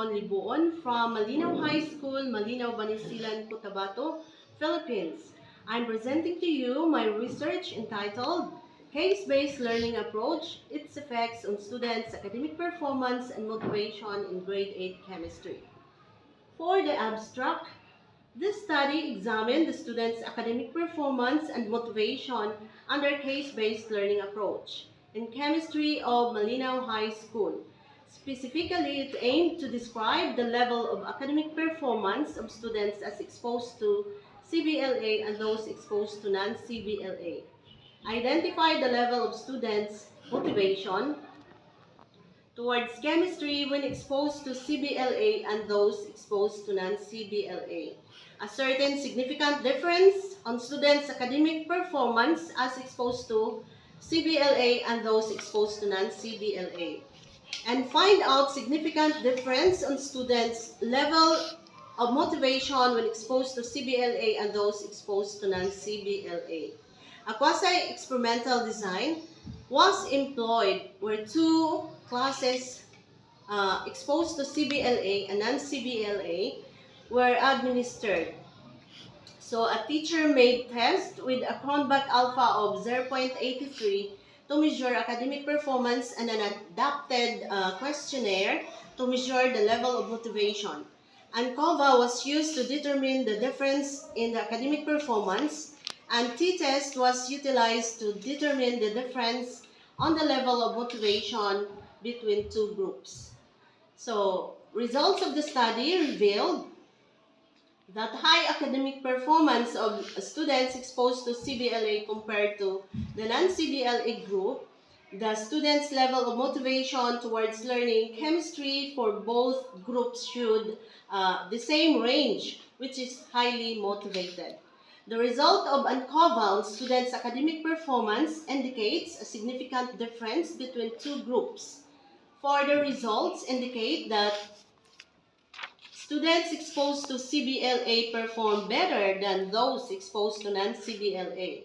Ramon Libuon from Malinaw High School, Malinaw, Banisilan, Cotabato, Philippines. I'm presenting to you my research entitled Case-Based Learning Approach, Its Effects on Students' Academic Performance and Motivation in Grade 8 Chemistry. For the abstract, this study examined the students' academic performance and motivation under case-based learning approach in chemistry of Malinaw High School. Specifically, it aimed to describe the level of academic performance of students as exposed to CBLA and those exposed to non-CBLA. Identify the level of students' motivation towards chemistry when exposed to CBLA and those exposed to non-CBLA. A certain significant difference on students' academic performance as exposed to CBLA and those exposed to non-CBLA. And find out significant difference on students' level of motivation when exposed to CBLA and those exposed to non-CBLA. A quasi-experimental design was employed where two classes exposed to CBLA and non-CBLA were administered. So a teacher made test with a Cronbach alpha of 0.83 to measure academic performance and an adapted questionnaire to measure the level of motivation. ANCOVA was used to determine the difference in the academic performance, and t-test was utilized to determine the difference on the level of motivation between two groups. So, results of the study revealed that high academic performance of students exposed to CBLA compared to the non-CBLA group, the students' level of motivation towards learning chemistry for both groups showed the same range, which is highly motivated. The result of ANCOVA on students' academic performance indicates a significant difference between two groups. For the results indicate that students exposed to CBLA perform better than those exposed to non-CBLA,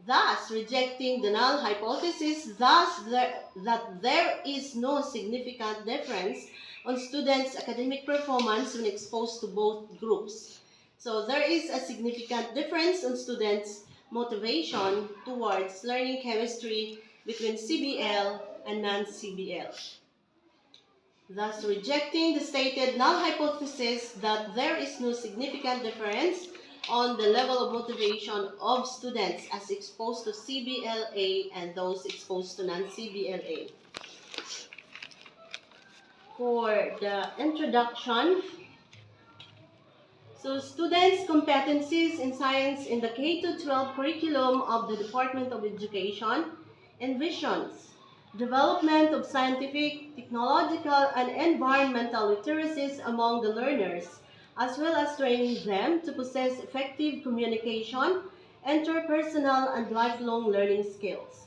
thus rejecting the null hypothesis that there is no significant difference on students' academic performance when exposed to both groups. So there is a significant difference on students' motivation towards learning chemistry between CBL and non-CBL, thus rejecting the stated null hypothesis that there is no significant difference on the level of motivation of students as exposed to CBLA and those exposed to non-CBLA. For the introduction, so students' competencies in science in the K-12 curriculum of the Department of Education envisions development of scientific, technological, and environmental literacies among the learners, as well as training them to possess effective communication, interpersonal, and lifelong learning skills,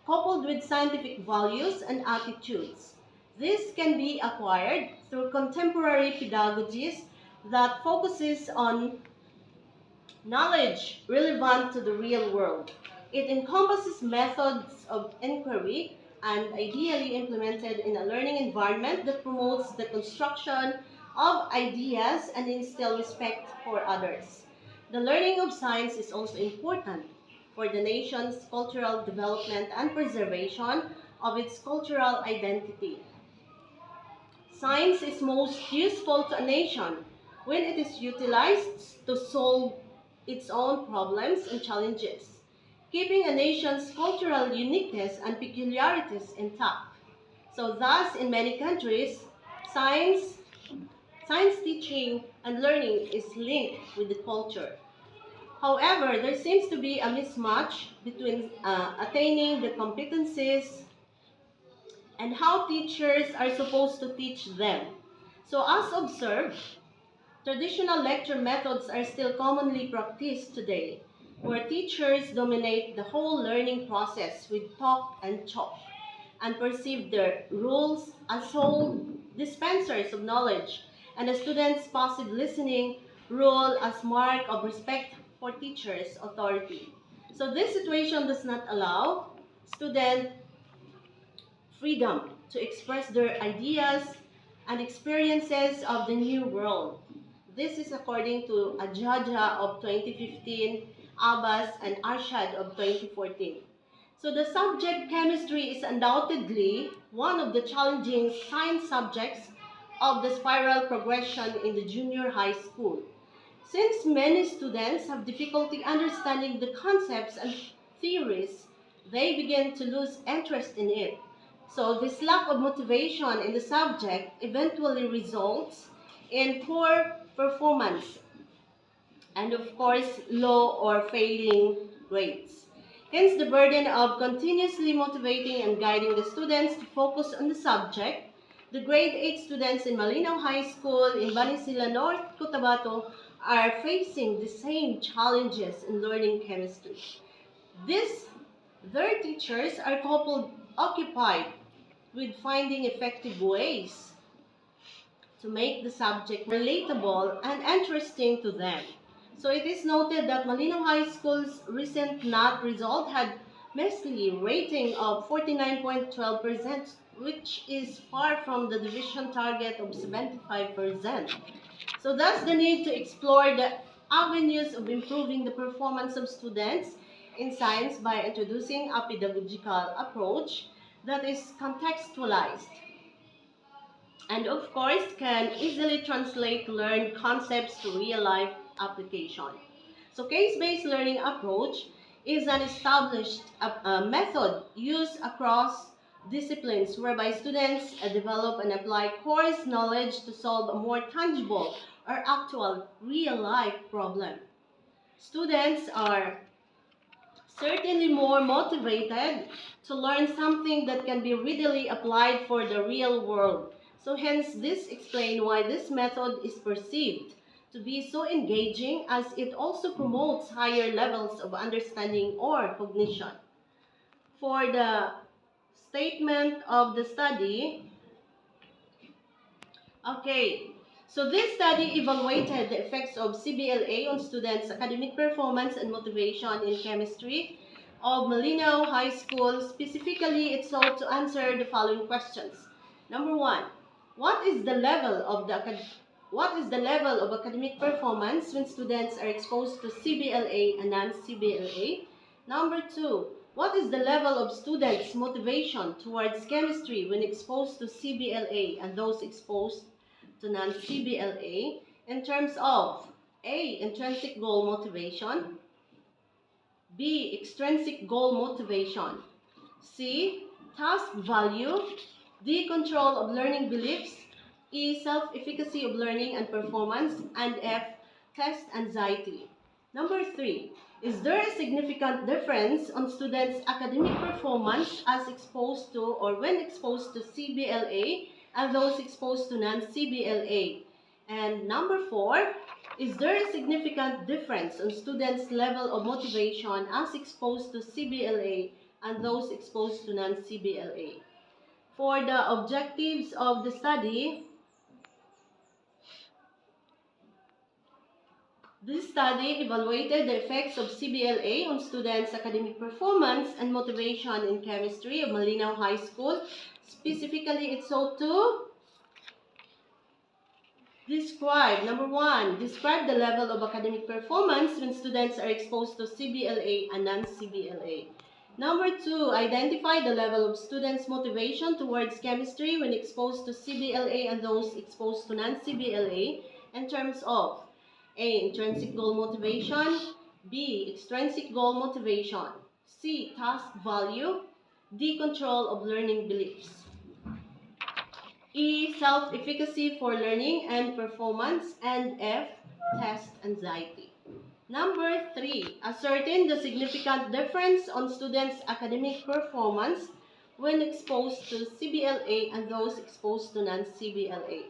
coupled with scientific values and attitudes. This can be acquired through contemporary pedagogies that focuses on knowledge relevant to the real world. It encompasses methods of inquiry and ideally implemented in a learning environment that promotes the construction of ideas and instills respect for others. The learning of science is also important for the nation's cultural development and preservation of its cultural identity. Science is most useful to a nation when it is utilized to solve its own problems and challenges, keeping a nation's cultural uniqueness and peculiarities intact. So thus, in many countries, science teaching and learning is linked with the culture. However, there seems to be a mismatch between attaining the competencies and how teachers are supposed to teach them. So as observed, traditional lecture methods are still commonly practiced today, where teachers dominate the whole learning process with talk and chalk, and perceive their rules as sole dispensers of knowledge, and the students' passive listening role as mark of respect for teachers' authority. So this situation does not allow student freedom to express their ideas and experiences of the new world. This is according to Ajaja of 2015, Abbas and Arshad of 2014. So the subject chemistry is undoubtedly one of the challenging science subjects of the spiral progression in the junior high school. Since many students have difficulty understanding the concepts and theories, they begin to lose interest in it. So this lack of motivation in the subject eventually results in poor performance and of course low or failing grades. Hence the burden of continuously motivating and guiding the students to focus on the subject. The grade 8 students in Malinaw High School in Vanisila, North Cotabato are facing the same challenges in learning chemistry. Their teachers are coupled occupied with finding effective ways to make the subject relatable and interesting to them. So it is noted that Malinaw High School's recent NAT result had measly rating of 49.12%, which is far from the division target of 75%. So thus the need to explore the avenues of improving the performance of students in science by introducing a pedagogical approach that is contextualized and of course can easily translate learned concepts to real-life application. So case-based learning approach is an established method used across disciplines whereby students develop and apply course knowledge to solve a more tangible or actual real-life problem. Students are certainly more motivated to learn something that can be readily applied for the real world. So hence this explains why this method is perceived to be so engaging, as it also promotes higher levels of understanding or cognition. For the statement of the study, okay, so this study evaluated the effects of CBLA on students' academic performance and motivation in chemistry of Malinaw High School. Specifically, it sought to answer the following questions. Number one, what is the level of academic performance when students are exposed to CBLA and non-CBLA? Number two, what is the level of students' motivation towards chemistry when exposed to CBLA and those exposed to non-CBLA in terms of A. Intrinsic goal motivation, B. Extrinsic goal motivation, C. Task value, D. Control of learning beliefs, E. Self-efficacy of learning and performance, and F. Test anxiety. Number 3. Is there a significant difference on students' academic performance as exposed to or when exposed to CBLA and those exposed to non-CBLA? And number 4, is there a significant difference on students' level of motivation as exposed to CBLA and those exposed to non-CBLA? For the objectives of the study, this study evaluated the effects of CBLA on students' academic performance and motivation in chemistry of Malinaw High School. Specifically, it sought to describe, number 1, describe the level of academic performance when students are exposed to CBLA and non-CBLA. Number 2, identify the level of students' motivation towards chemistry when exposed to CBLA and those exposed to non-CBLA in terms of A. Intrinsic goal motivation, B. Extrinsic goal motivation, C. Task value, D. Control of learning beliefs, E. Self-efficacy for learning and performance, and F. Test anxiety. Number 3, ascertain the significant difference on students' academic performance when exposed to CBLA and those exposed to non-CBLA.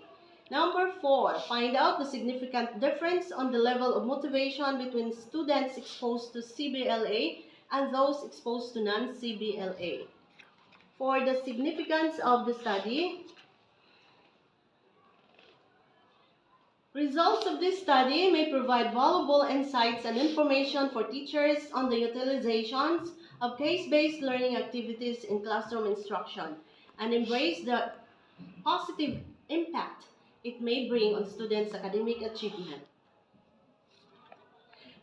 Number 4, find out the significant difference on the level of motivation between students exposed to CBLA and those exposed to non-CBLA. For the significance of the study, results of this study may provide valuable insights and information for teachers on the utilizations of case-based learning activities in classroom instruction and embrace the positive impact it may bring on students' academic achievement.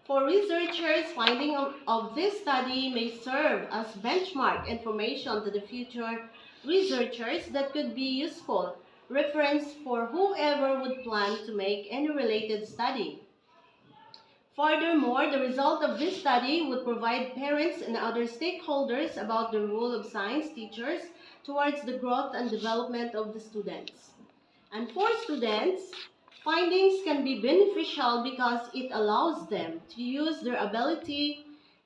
For researchers, findings of this study may serve as benchmark information to the future researchers that could be useful reference for whoever would plan to make any related study. Furthermore, the result of this study would provide parents and other stakeholders about the role of science teachers towards the growth and development of the students. And for students, findings can be beneficial because it allows them to use their ability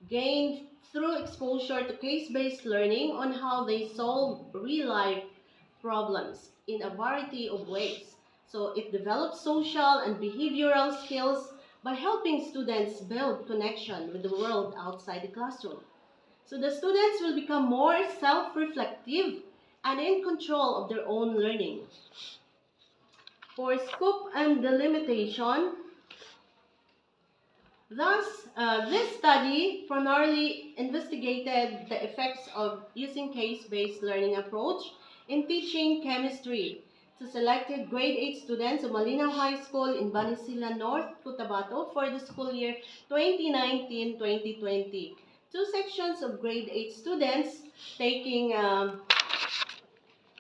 gained through exposure to case-based learning on how they solve real-life problems in a variety of ways. So it develops social and behavioral skills by helping students build connection with the world outside the classroom. So the students will become more self-reflective and in control of their own learning. For scope and delimitation, thus, this study primarily investigated the effects of using case-based learning approach in teaching chemistry to selected grade 8 students of Malinaw High School in Banisilan North, Cotabato for the school year 2019-2020. Two sections of grade 8 students taking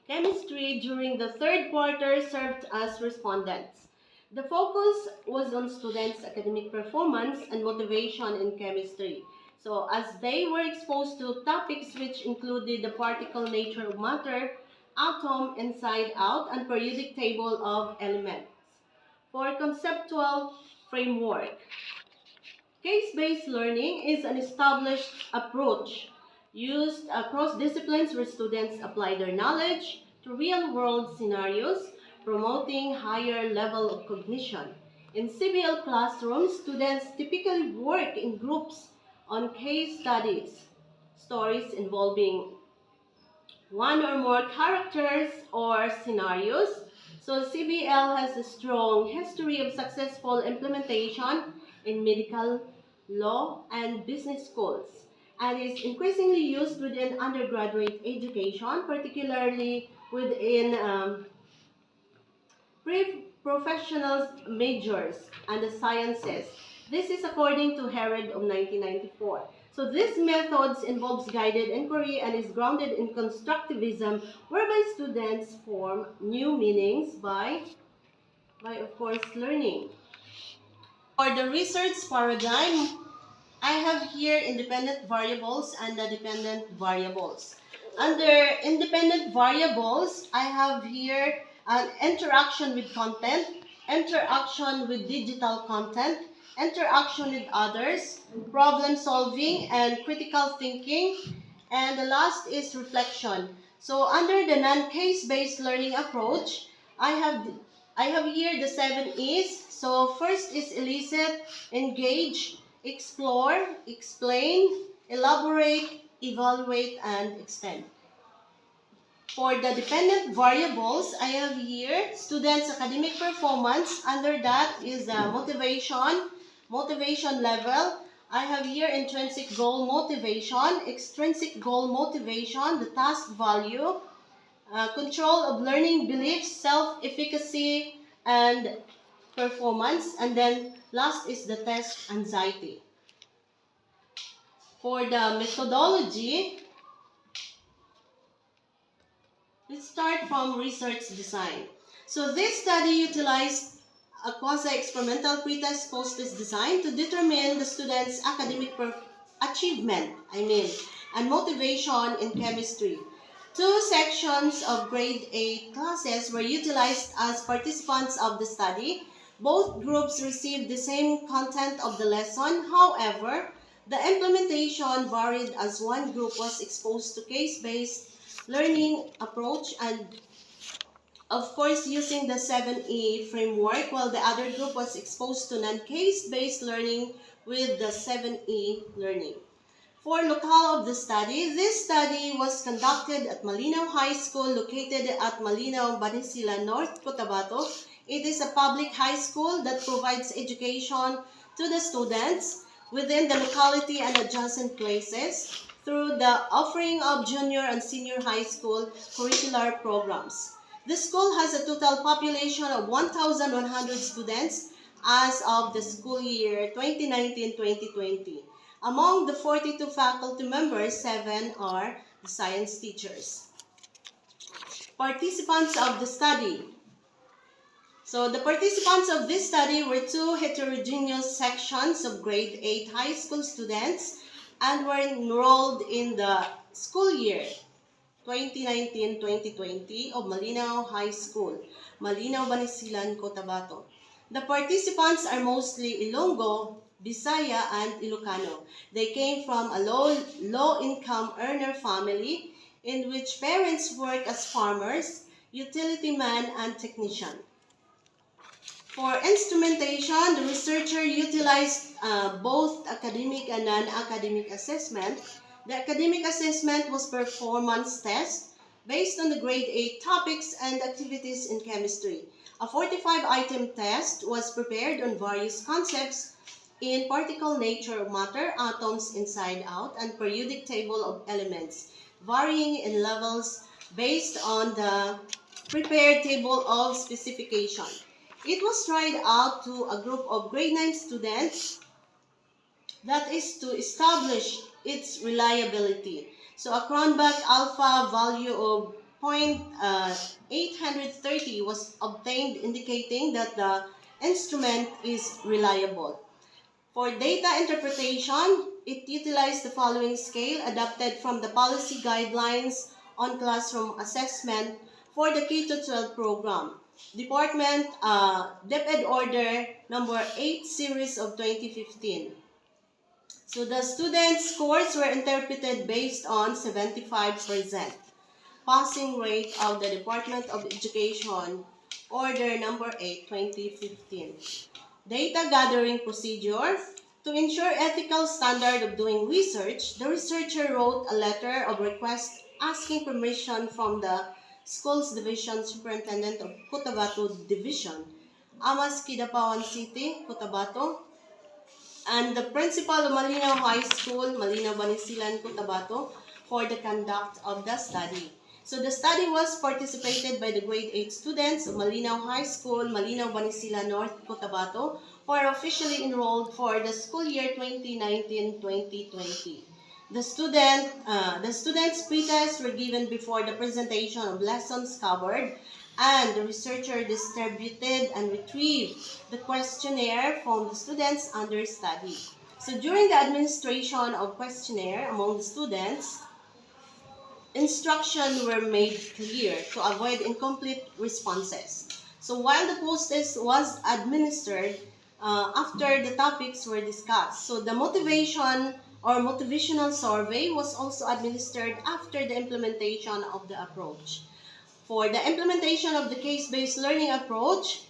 chemistry during the third quarter served as respondents. The focus was on students' academic performance and motivation in chemistry. So as they were exposed to topics which included the particle nature of matter, atom inside out, and periodic table of elements. For conceptual framework, case-based learning is an established approach used across disciplines where students apply their knowledge to real-world scenarios, promoting higher level of cognition. In CBL classrooms, students typically work in groups on case studies, stories involving one or more characters or scenarios. So CBL has a strong history of successful implementation in medical, law, and business schools, and is increasingly used within undergraduate education, particularly within pre-professional majors and the sciences. This is according to Herod of 1994. So this methods involves guided inquiry and is grounded in constructivism, whereby students form new meanings by of course, learning. For the research paradigm, I have here independent variables and the dependent variables. Under independent variables, I have here an interaction with content, interaction with digital content, interaction with others, problem solving and critical thinking, and the last is reflection. So under the non-case-based learning approach, I have here the 7 E's. So first is elicit, engage, explore, explain, elaborate, evaluate, and extend. For the dependent variables, I have here students' academic performance. Under that is motivation level. I have here intrinsic goal motivation, extrinsic goal motivation, the task value, control of learning beliefs, self-efficacy, and performance. And then last is the test anxiety. For the methodology, let's start from research design. So this study utilized a quasi-experimental pretest post-test design to determine the students' academic achievement, and motivation in chemistry. Two sections of grade 8 classes were utilized as participants of the study. Both groups received the same content of the lesson. However, the implementation varied as one group was exposed to case-based learning approach and of course using the 7E framework, while the other group was exposed to non-case-based learning with the 7E learning. For locale of the study, this study was conducted at Malinaw High School located at Malinaw, Banisilan North, Cotabato. It is a public high school that provides education to the students within the locality and adjacent places through the offering of junior and senior high school curricular programs. The school has a total population of 1,100 students as of the school year 2019-2020. Among the 42 faculty members, 7 are the science teachers. Participants of the study. So the participants of this study were two heterogeneous sections of grade 8 high school students and were enrolled in the school year 2019-2020 of Malinaw High School, Malinaw, Banisilan, Cotabato. The participants are mostly Ilonggo, Bisaya, and Ilocano. They came from a low-income earner family in which parents work as farmers, utility man, and technician. For instrumentation, the researcher utilized both academic and non-academic assessment. The academic assessment was performance test based on the grade 8 topics and activities in chemistry. A 45-item test was prepared on various concepts in particle nature of matter, atoms inside out, and periodic table of elements, varying in levels based on the prepared table of specification. It was tried out to a group of grade 9 students, that is to establish its reliability. So a Cronbach alpha value of 0.830 was obtained, indicating that the instrument is reliable. For data interpretation, it utilized the following scale adapted from the policy guidelines on classroom assessment for the K-12 program. Department DepEd Order number 8 series of 2015. So the students' scores were interpreted based on 75%. Passing rate of the Department of Education Order number 8, 2015. Data gathering procedure. To ensure ethical standard of doing research, the researcher wrote a letter of request asking permission from the Schools Division Superintendent of Cotabato Division, Amas Kidapawan City, Cotabato, and the principal of Malinaw High School, Malinaw, Banisilan, Cotabato, for the conduct of the study. So the study was participated by the grade 8 students of Malinaw High School, Malinaw, Banisilan, North Cotabato, who are officially enrolled for the school year 2019-2020. The students' pre-tests were given before the presentation of lessons covered, and the researcher distributed and retrieved the questionnaire from the students under study. So during the administration of questionnaire among the students, instructions were made clear to avoid incomplete responses. So while the post-test was administered, after the topics were discussed. So the motivation or motivational survey was also administered after the implementation of the approach. For the implementation of the case-based learning approach,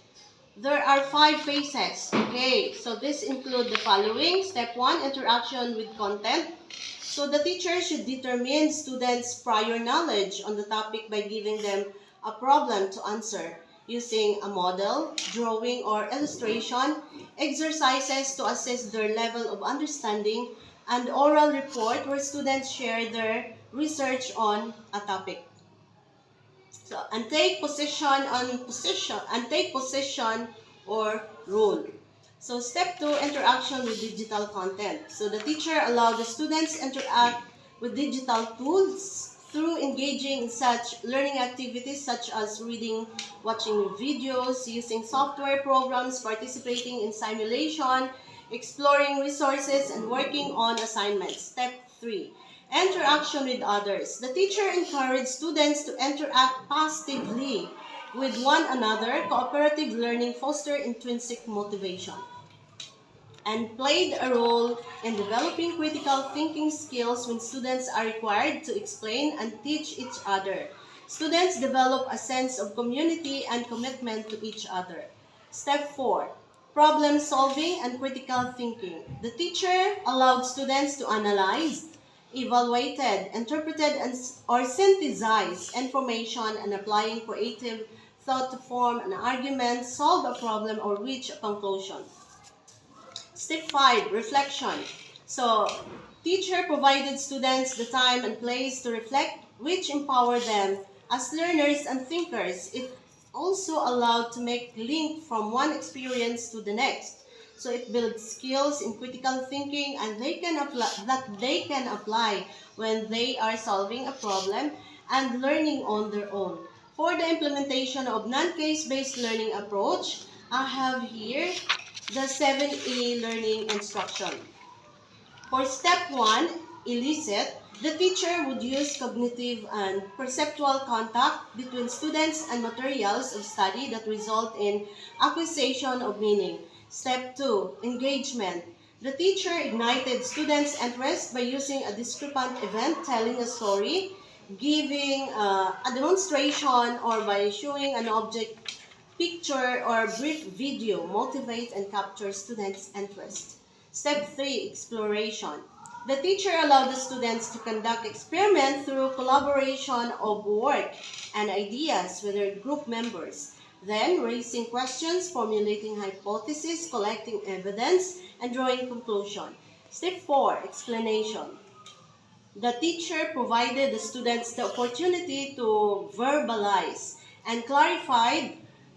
there are 5 phases. Okay, so this include the following. Step 1, interaction with content. So the teacher should determine students' prior knowledge on the topic by giving them a problem to answer using a model, drawing, or illustration, exercises to assess their level of understanding, and oral report where students share their research on a topic. So, and take position or role. So step 2, interaction with digital content. So the teacher allowed the students interact with digital tools through engaging in such learning activities such as reading, watching videos, using software programs, participating in simulation, exploring resources, and working on assignments. Step 3, interaction with others. The teacher encouraged students to interact positively with one another. Cooperative learning fosters intrinsic motivation and played a role in developing critical thinking skills when students are required to explain and teach each other. Students develop a sense of community and commitment to each other. Step 4, problem solving and critical thinking. The teacher allowed students to analyze, evaluated, interpreted, or synthesize information and applying creative thought to form an argument, solve a problem, or reach a conclusion. Step 5, reflection. So, teacher provided students the time and place to reflect, which empowered them As learners and thinkers, it also allowed to make link from one experience to the next. So it builds skills in critical thinking and they can apply when they are solving a problem and learning on their own. For the implementation of non-case-based learning approach, I have here the 7E learning instruction. For step 1, elicit, the teacher would use cognitive and perceptual contact between students and materials of study that result in acquisition of meaning. Step 2, engagement. The teacher ignited students' interest by using a discrepant event, telling a story, giving a demonstration, or by showing an object, picture, or brief video, motivate and capture students' interest. Step 3, exploration. The teacher allowed the students to conduct experiments through collaboration of work and ideas with their group members, then raising questions, formulating hypotheses, collecting evidence, and drawing conclusion. Step 4, explanation. The teacher provided the students the opportunity to verbalize and clarify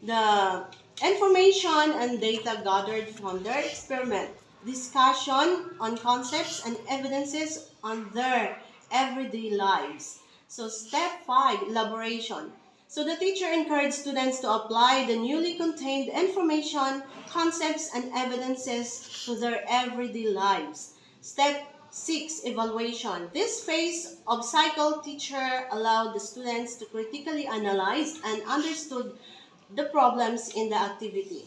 the information and data gathered from their experiment, discussion on concepts and evidences on their everyday lives. So step 5, elaboration. So the teacher encouraged students to apply the newly contained information, concepts, and evidences to their everyday lives. Step 6, evaluation. This phase of cycle teacher allowed the students to critically analyze and understood the problems in the activity.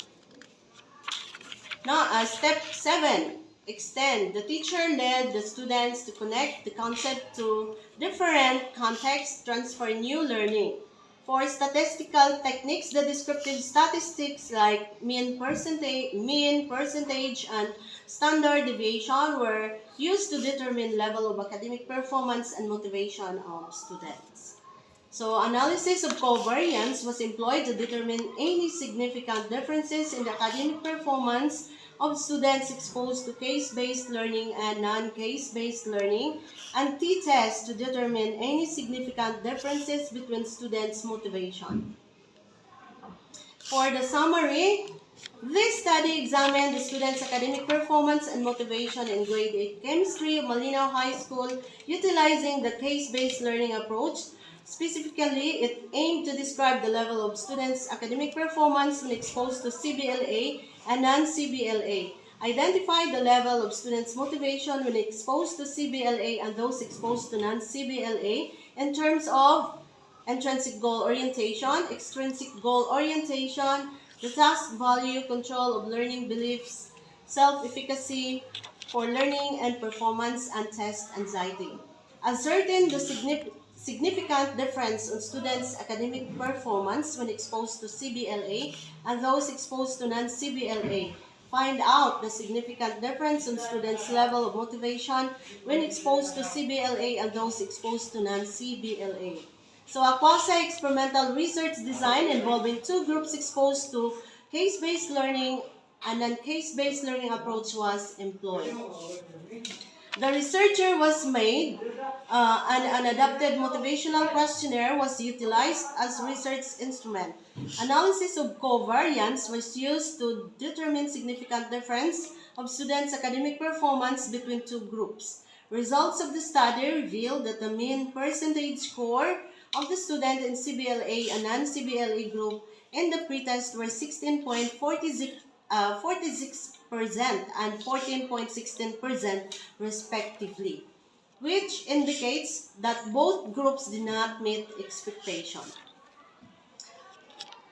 Now, step 7, extend. The teacher led the students to connect the concept to different contexts, transfer new learning. For statistical techniques, the descriptive statistics like mean percentage, and standard deviation were used to determine level of academic performance and motivation of students. So analysis of covariance was employed to determine any significant differences in the academic performance of students exposed to case-based learning and non-case-based learning, and t-tests to determine any significant differences between students' motivation. For the summary, this study examined the students' academic performance and motivation in grade 8 chemistry of Malinaw High School utilizing the case-based learning approach. Specifically, it aimed to describe the level of students' academic performance when exposed to CBLA and non-CBLA, identify the level of students' motivation when exposed to CBLA and those exposed to non-CBLA in terms of intrinsic goal orientation, extrinsic goal orientation, the task value, control of learning beliefs, self-efficacy for learning and performance, and test anxiety. Ascertain the significant difference in students' academic performance when exposed to CBLA and those exposed to non-CBLA. Find out the significant difference in students' level of motivation when exposed to CBLA and those exposed to non-CBLA. So a quasi-experimental research design involving two groups exposed to case-based learning and non-case-based learning approach was employed. The researcher was made, an adapted motivational questionnaire was utilized as research instrument. Analysis of covariance was used to determine significant difference of students' academic performance between two groups. Results of the study revealed that the mean percentage score of the student in CBLA and non-CBLA group in the pretest were 16.46% and 14.16% respectively, which indicates that both groups did not meet expectation.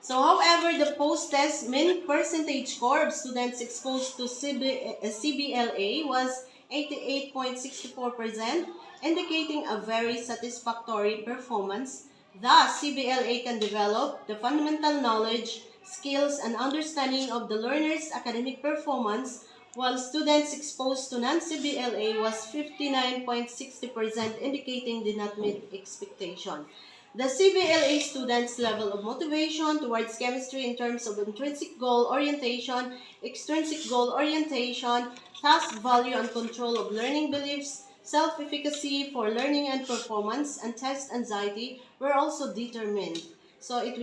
So, however, the post-test mean percentage score of students exposed to CBLA was 88.64%, indicating a very satisfactory performance. Thus, CBLA can develop the fundamental knowledge, skills, and understanding of the learner's academic performance, while students exposed to non-CBLA was 59.60%, indicating did not meet expectation. The CBLA students' level of motivation towards chemistry in terms of intrinsic goal orientation, extrinsic goal orientation, task value and control of learning beliefs, self-efficacy for learning and performance, and test anxiety were also determined. So it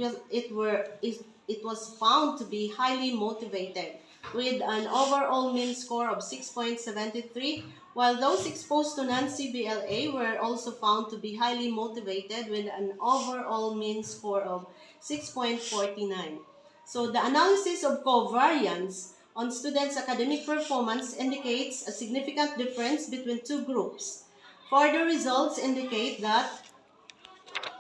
was found to be highly motivated with an overall mean score of 6.73, while those exposed to non-CBLA were also found to be highly motivated with an overall mean score of 6.49. So the analysis of covariance on students' academic performance indicates a significant difference between two groups. Further results indicate that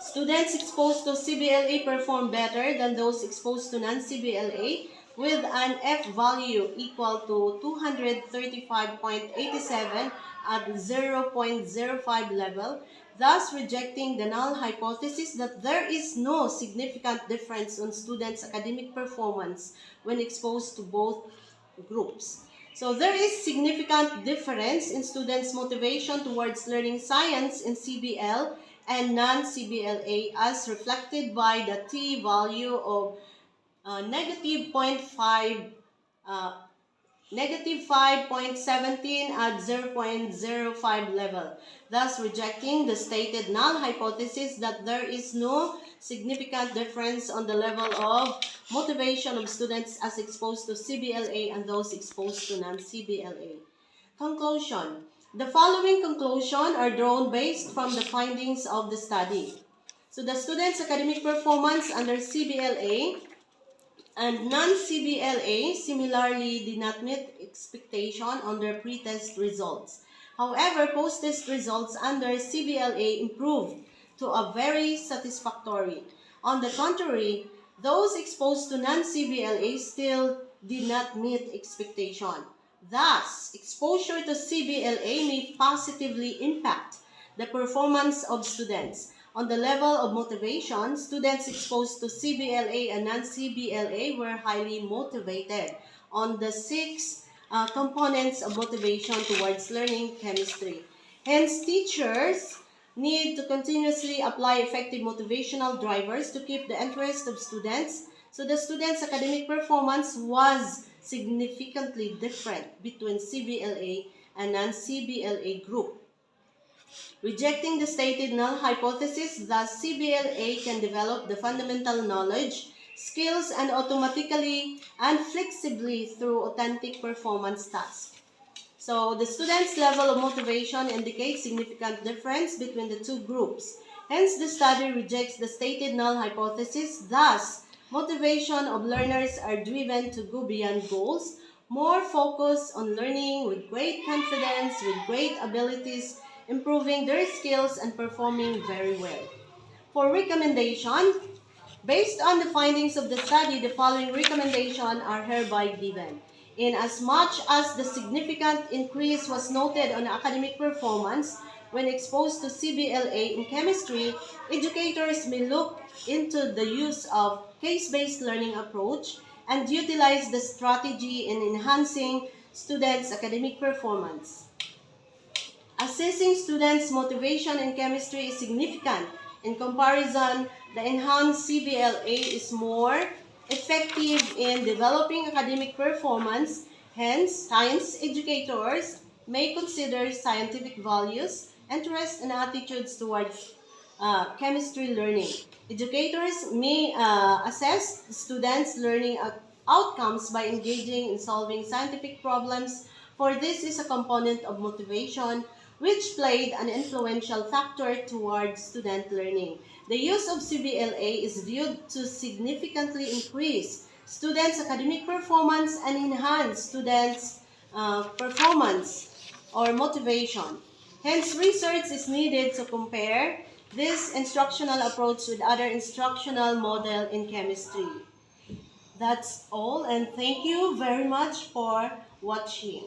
students exposed to CBLA perform better than those exposed to non-CBLA with an F value equal to 235.87 at 0.05 level, thus rejecting the null hypothesis that there is no significant difference on students' academic performance when exposed to both groups. So there is significant difference in students' motivation towards learning science in CBL and non-CBLA as reflected by the T value of negative 0.5 negative 5.17 at 0.05 level, thus rejecting the stated null hypothesis that there is no significant difference on the level of motivation of students as exposed to CBLA and those exposed to non-CBLA. Conclusion. The following conclusions are drawn based from the findings of the study. So the students' academic performance under CBLA and non-CBLA similarly did not meet expectation on their pre-test results. However, post-test results under CBLA improved to a very satisfactory. On the contrary, those exposed to non-CBLA still did not meet expectation. Thus, exposure to CBLA may positively impact the performance of students. On the level of motivation, students exposed to CBLA and non-CBLA were highly motivated on the six components of motivation towards learning chemistry. Hence, teachers need to continuously apply effective motivational drivers to keep the interest of students. So the students' academic performance was significantly different between CBLA and non-CBLA group. Rejecting the stated null hypothesis, thus CBLA can develop the fundamental knowledge, skills, and automatically and flexibly through authentic performance tasks. So the students' level of motivation indicates significant difference between the two groups. Hence, the study rejects the stated null hypothesis. Thus, motivation of learners are driven to go beyond goals, more focused on learning with great confidence, with great abilities, improving their skills, and performing very well. For recommendation, based on the findings of the study, the following recommendations are hereby given. Inasmuch as the significant increase was noted on academic performance when exposed to CBLA in chemistry, educators may look into the use of case-based learning approach and utilize the strategy in enhancing students' academic performance. Assessing students' motivation in chemistry is significant. In comparison, the enhanced CBLA is more effective in developing academic performance. Hence, science educators may consider scientific values, interests, and attitudes towards chemistry learning. Educators may assess students' learning outcomes by engaging in solving scientific problems, for this is a component of motivation which played an influential factor towards student learning. The use of CBLA is viewed to significantly increase students' academic performance and enhance students' performance or motivation. Hence, research is needed to compare this instructional approach with other instructional model in chemistry. That's all, and thank you very much for watching.